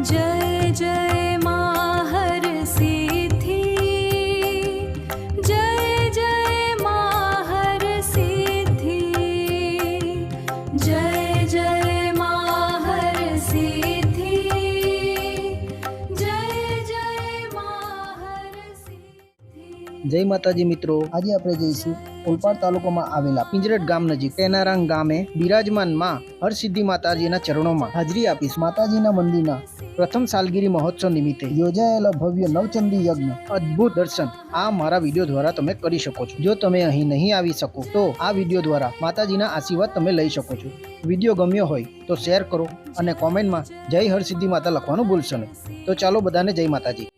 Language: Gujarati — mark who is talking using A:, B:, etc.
A: जय जय माँ हर सिद्धि, जय जय माँ हर सिद्धि, जय जय माँ हर सिद्धि, जय जय माँ हर सिद्धि।
B: जय माताजी मित्रों, आज આપણે જઈશું ઓલપાડ તાલુકામાં આવેલા પિંજરટ ગામ નજીક ટેનારાંગ ગામે બિરાજમાન માં હરસિદ્ધિ માતાજીના ચરણોમાં હાજરી આપીશ। માતાજીના મંદિરના પ્રથમ સાલગીરી મહોત્સવ નિમિત્તે યોજાયેલા ભવ્ય નવચંડી યજ્ઞ અદ્ભુત દર્શન આ મારા વિડીયો દ્વારા તમે કરી શકો છો। જો તમે અહીં નહીં આવી શકો તો આ વિડીયો દ્વારા માતાજીના આશીર્વાદ તમે લઈ શકો છો। વિડીયો ગમ્યો હોય તો શેર કરો અને કોમેન્ટમાં જય હરસિદ્ધિ માતા લખવાનું ભૂલશો નહીં। તો ચાલો બધાને જય માતાજી।